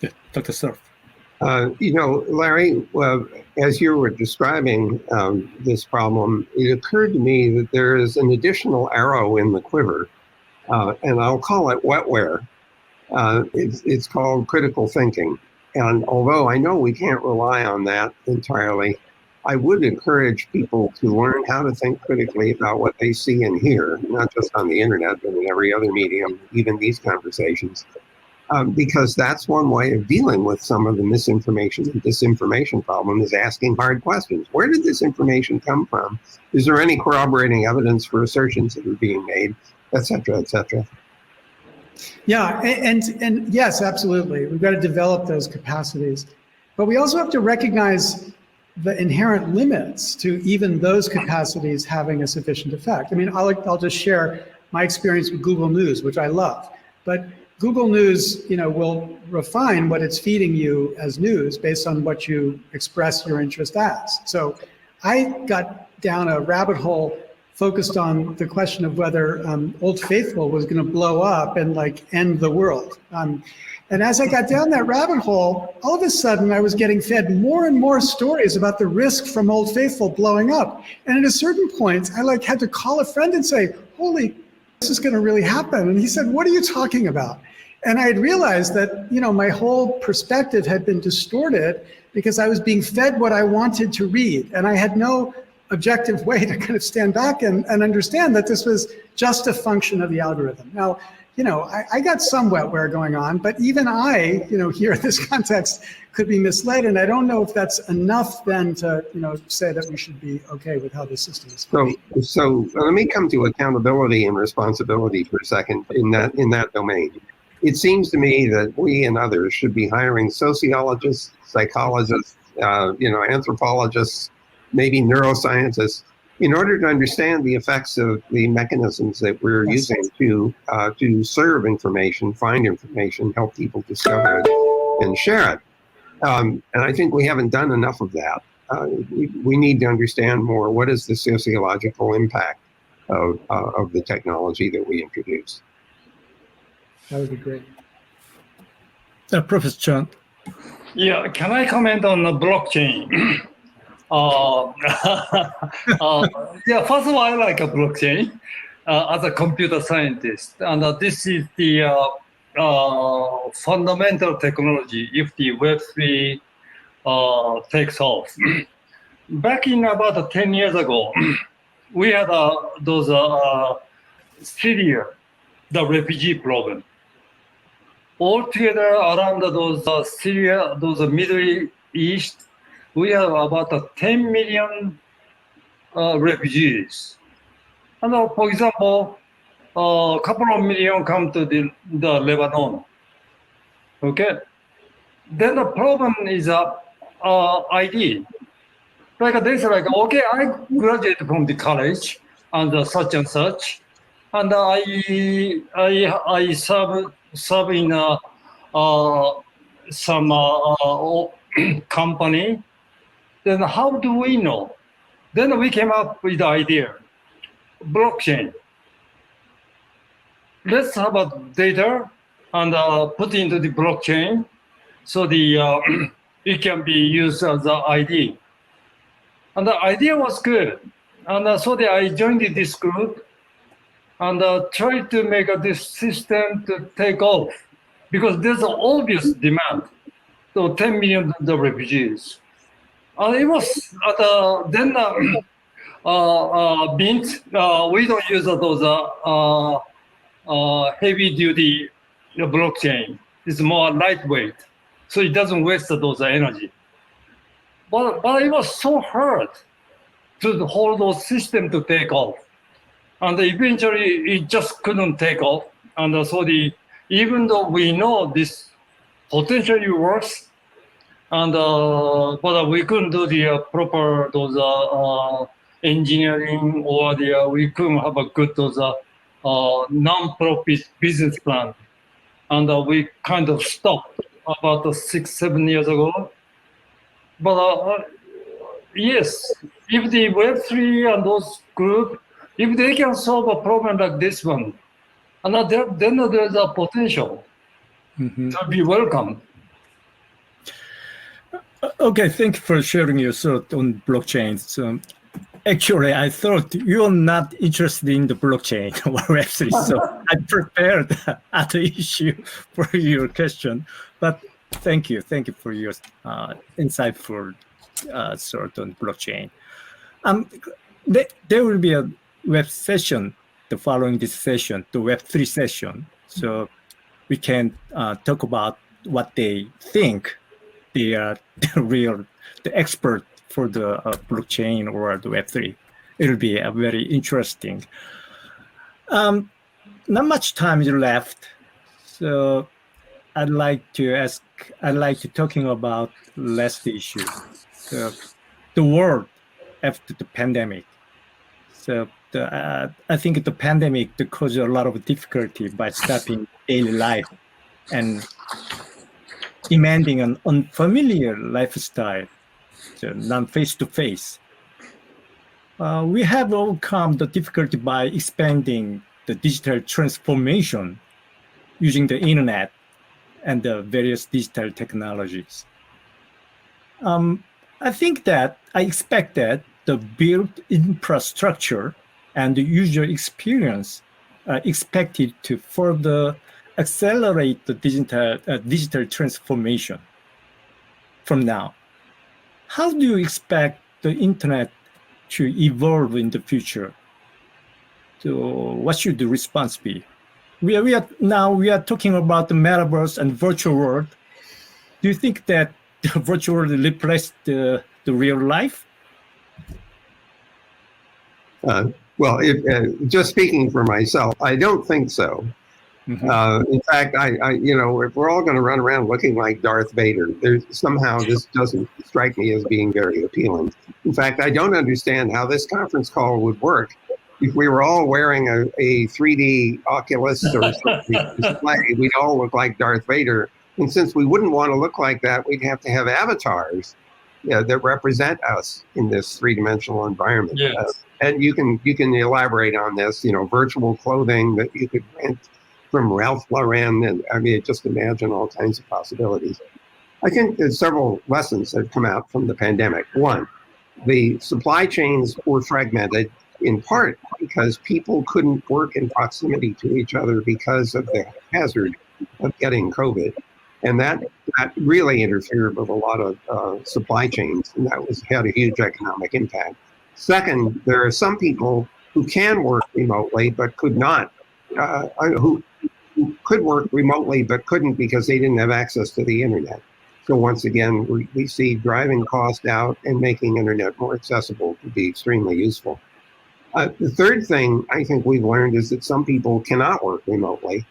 Yeah, Dr. Cerf. Larry, as you were describing this problem, it occurred to me that there is an additional arrow in the quiver, and I'll call it wetware. It's called critical thinking. And although I know we can't rely on that entirely, I would encourage people to learn how to think critically about what they see and hear, not just on the internet, but in every other medium, even these conversations. Because that's one way of dealing with some of the misinformation and disinformation problem, is asking hard questions. Where did this information come from? Is there any corroborating evidence for assertions that are being made, et cetera, et cetera? Yeah, and yes, absolutely. We've got to develop those capacities. But we also have to recognize the inherent limits to even those capacities having a sufficient effect. I mean, I'll just share my experience with Google News, which I love. But Google News, will refine what it's feeding you as news based on what you express your interest as. So I got down a rabbit hole focused on the question of whether Old Faithful was going to blow up and end the world. And as I got down that rabbit hole, all of a sudden I was getting fed more and more stories about the risk from Old Faithful blowing up. And at a certain point, I had to call a friend and say, holy, this is going to really happen. And he said, what are you talking about? And I had realized that, my whole perspective had been distorted because I was being fed what I wanted to read. And I had no objective way to kind of stand back and understand that this was just a function of the algorithm. Now, I got some wetware going on, but even I, here in this context could be misled. And I don't know if that's enough then to, say that we should be okay with how the system is. So let me come to accountability and responsibility for a second in that domain. It seems to me that we and others should be hiring sociologists, psychologists, anthropologists, maybe neuroscientists, in order to understand the effects of the mechanisms that we're using to serve information, find information, help people discover it, and share it. And I think we haven't done enough of that. We need to understand more what is the sociological impact of the technology that we introduce. That would be great. Professor Chon. Yeah, can I comment on the blockchain? Yeah, first of all, I like a blockchain as a computer scientist. And this is the fundamental technology if the Web3 takes off. Back in about 10 years ago, we had those Syria, the refugee problem. Altogether around those Syria, those Middle East, we have about 10 million refugees. And for example, a couple of million come to the Lebanon. Okay. Then the problem is ID. Like they say, okay, I graduated from the college and such, and I serve in some company. Then how do we know? Then we came up with the idea, blockchain. Let's have a data and put into the blockchain so it can be used as an ID. And the idea was good. And so I joined this group and tried to make this system to take off because there's an obvious demand. So 10 million refugees. It was then Vint. We don't use those heavy-duty blockchain. It's more lightweight, so it doesn't waste those energy. But it was so hard to hold those systems to take off, and eventually it just couldn't take off. And so even though we know this potentially works. And but we couldn't do the proper engineering or we couldn't have a good non-profit business plan, and we kind of stopped about 6-7 years ago. But yes, if the Web3 and those groups, if they can solve a problem like this one, and then there's a potential to be welcomed. Okay, thank you for sharing your thought on blockchains. Actually, I thought you're not interested in the blockchain or Web3, so I prepared other issue for your question. But thank you for your insightful thought on blockchain. There will be a web session following this session, the Web3 session, so we can talk about what they think. They are the expert for the blockchain or the Web3. It'll be a very interesting. Not much time is left, so I'd like to talking about last issue, the world after the pandemic. So I think the pandemic caused a lot of difficulty by stopping daily life and demanding an unfamiliar lifestyle, so non-face-to-face. We have overcome the difficulty by expanding the digital transformation using the internet and the various digital technologies. I expect that the built infrastructure and the user experience are expected to further accelerate the digital transformation from now. How do you expect the internet to evolve in the future? So what should the response be? we are talking about the metaverse and virtual world. Do you think that the virtual world replaced the real life? Well, just speaking for myself, I don't think so. In fact, I if we're all going to run around looking like Darth Vader, somehow this doesn't strike me as being very appealing. In fact, I don't understand how this conference call would work if we were all wearing a 3D Oculus or something display. We'd all look like Darth Vader, and since we wouldn't want to look like that, we'd have to have avatars that represent us in this three-dimensional environment. Yes. And you can elaborate on this. Virtual clothing that you could rent from Ralph Lauren, and I mean, just imagine all kinds of possibilities. I think there's several lessons that have come out from the pandemic. One, the supply chains were fragmented in part because people couldn't work in proximity to each other because of the hazard of getting COVID. And that really interfered with a lot of supply chains, and that had a huge economic impact. Second, there are some people who can work remotely but could not, who could work remotely but couldn't because they didn't have access to the internet. So once again, we see driving cost out and making internet more accessible to be extremely useful. The third thing I think we've learned is that some people cannot work remotely.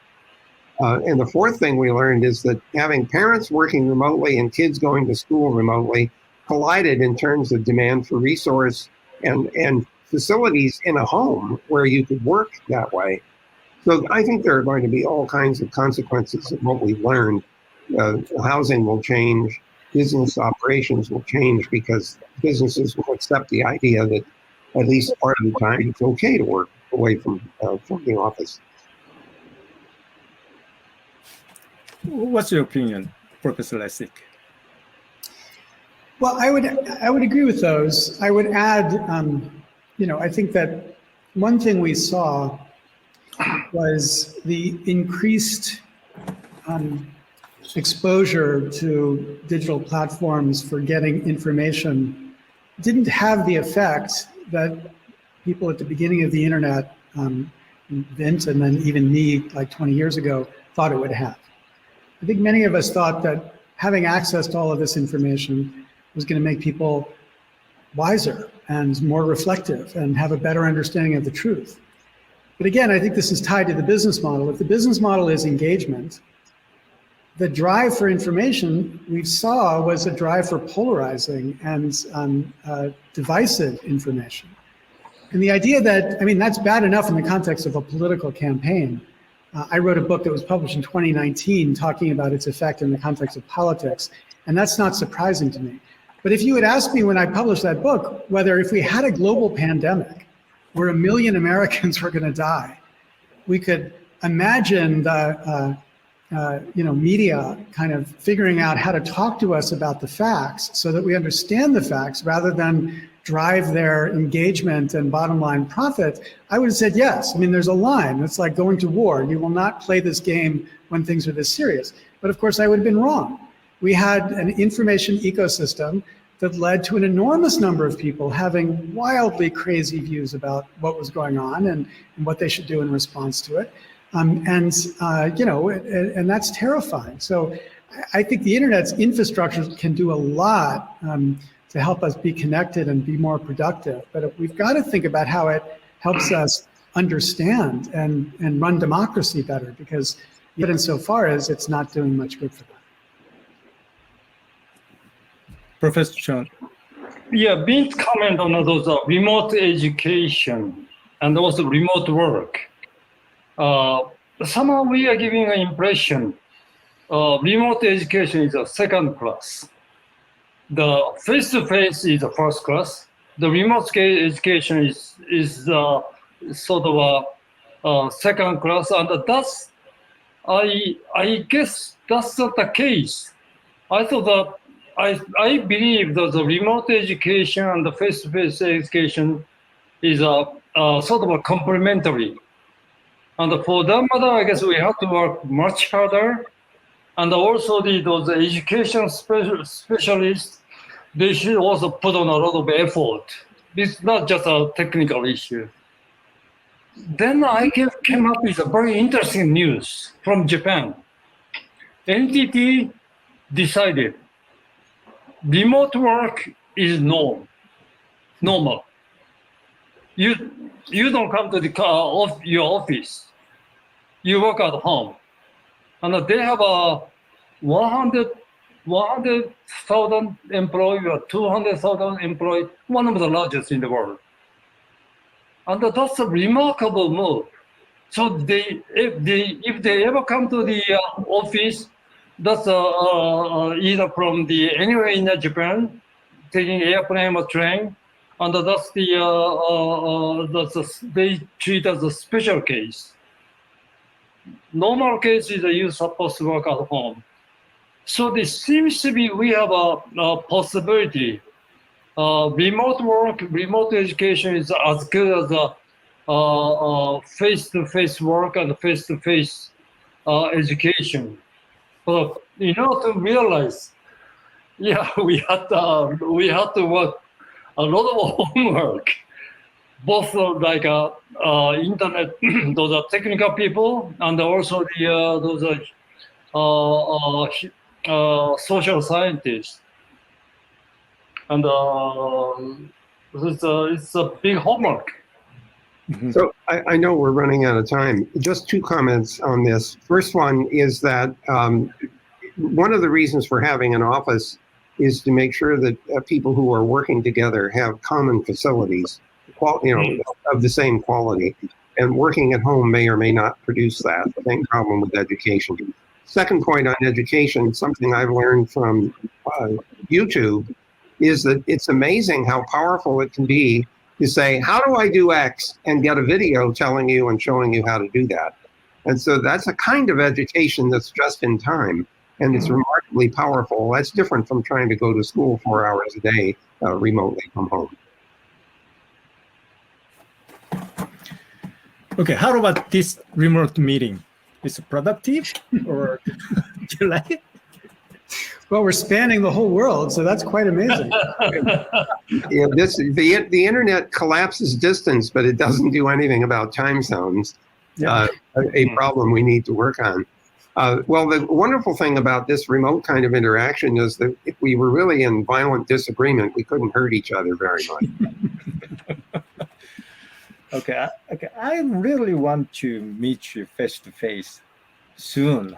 And the fourth thing we learned is that having parents working remotely and kids going to school remotely collided in terms of demand for resource and facilities in a home where you could work that way. So I think there are going to be all kinds of consequences of what we've learned. Housing will change, business operations will change because businesses will accept the idea that at least part of the time it's okay to work away from the office. What's your opinion, Professor Lessig? Well, I would agree with those. I would add, I think that one thing we saw was the increased exposure to digital platforms for getting information didn't have the effect that people at the beginning of the internet, Vint and then even me like 20 years ago, thought it would have. I think many of us thought that having access to all of this information was going to make people wiser and more reflective and have a better understanding of the truth. But again, I think this is tied to the business model. If the business model is engagement, the drive for information we saw was a drive for polarizing and divisive information. And the idea that, that's bad enough in the context of a political campaign. I wrote a book that was published in 2019 talking about its effect in the context of politics, and that's not surprising to me. But if you had asked me when I published that book, whether if we had a global pandemic where 1 million Americans were going to die, we could imagine the media kind of figuring out how to talk to us about the facts so that we understand the facts rather than drive their engagement and bottom line profit, I would have said yes. There's a line. It's like going to war. You will not play this game when things are this serious. But of course, I would have been wrong. We had an information ecosystem that led to an enormous number of people having wildly crazy views about what was going on and what they should do in response to it. And that's terrifying. So I think the internet's infrastructure can do a lot to help us be connected and be more productive. But we've got to think about how it helps us understand and run democracy better, because even so far as it's not doing much good for that. Professor Chon. Yeah, Vint's comment on those remote education and also remote work. Somehow we are giving an impression remote education is a second class. The face-to-face is a first class. The remote education is sort of a second class, and that's I guess that's not the case. I thought that I believe that the remote education and the face-to-face education is sort of a complementary. And for that matter, I guess we have to work much harder. And also those education specialists, they should also put on a lot of effort. It's not just a technical issue. then I came up with a very interesting news from Japan. NTT decided remote work is normal. You don't come to your office. You work at home. And they have a 100,000 employees or 200,000 employees, one of the largest in the world. And that's a remarkable move. So if they ever come to the office, that's either from anywhere in Japan, taking airplane or train, and they treat as a special case. Normal case is you're supposed to work at home. So this seems to be we have a possibility. Remote work, remote education is as good as face-to-face work and face-to-face education. But in order to realize, we had to work a lot of homework, both like internet, those are technical people, and also those are social scientists. And it's a big homework. So I know we're running out of time. Just two comments on this. First one is that one of the reasons for having an office is to make sure that people who are working together have common facilities, of the same quality. And working at home may or may not produce that. The same problem with education. Second point on education, something I've learned from YouTube, is that it's amazing how powerful it can be to say, how do I do X, and get a video telling you and showing you how to do that. And so that's a kind of education that's just in time, and it's remarkably powerful. That's different from trying to go to school 4 hours a day remotely from home. Okay, how about this remote meeting? Is it productive, or do you like it? Well, we're spanning the whole world, so that's quite amazing. The internet collapses distance, but it doesn't do anything about time zones. Yeah. A problem we need to work on. Well, the wonderful thing about this remote kind of interaction is that if we were really in violent disagreement, we couldn't hurt each other very much. Okay. I really want to meet you face to face soon.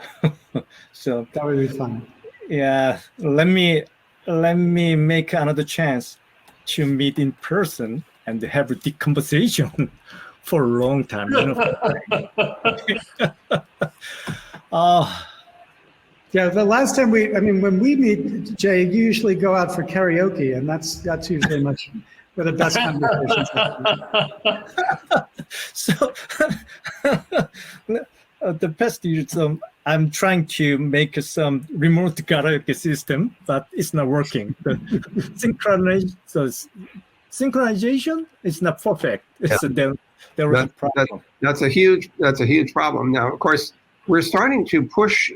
So That would be fun. yeah, let me make another chance to meet in person and have a deep conversation for a long time. Yeah, the last time when we meet, Jay, you usually go out for karaoke, and that's usually much where the best conversations happen. So the best is I'm trying to make some remote karaoke system, but it's not working. The synchronization is not perfect. Yeah. So there was a problem. That's a huge problem. Now, of course, we're starting to push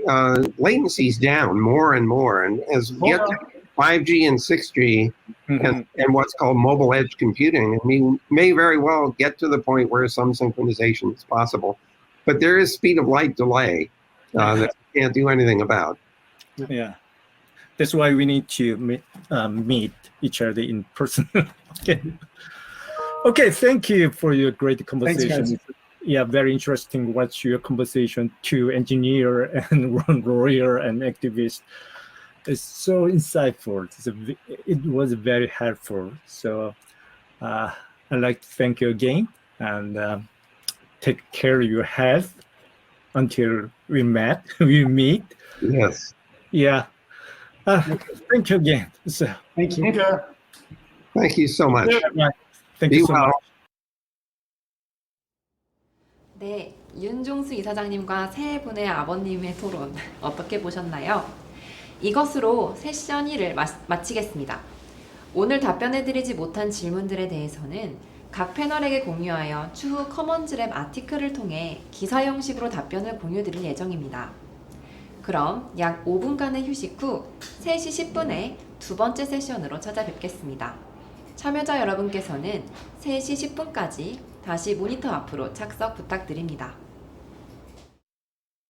latencies down more and more, and as we get to 5G and 6G and what's called mobile edge computing, we may very well get to the point where some synchronization is possible, but there is speed of light delay that we can't do anything about. Yeah, that's why we need to meet each other in person. Okay, thank you for your great conversation. Thanks, guys. Yeah, very interesting. What's your conversation to engineer and one lawyer and activist? It's so insightful. It was very helpful. So I'd like to thank you again, and take care of your health until we meet. Yes. Yeah. Thank you again. So, Thank you. Thank you so much. thank you so much. 네, 윤종수 이사장님과 세 분의 아버님의 토론 어떻게 보셨나요? 이것으로 세션 1을 마치겠습니다. 오늘 답변해드리지 못한 질문들에 대해서는 각 패널에게 공유하여 추후 커먼즈랩 아티클을 통해 기사 형식으로 답변을 공유드릴 예정입니다. 그럼 약 5분간의 휴식 후 3시 10분에 두 번째 세션으로 찾아뵙겠습니다. 참여자 여러분께서는 3시 10분까지 다시 모니터 앞으로 착석 부탁드립니다.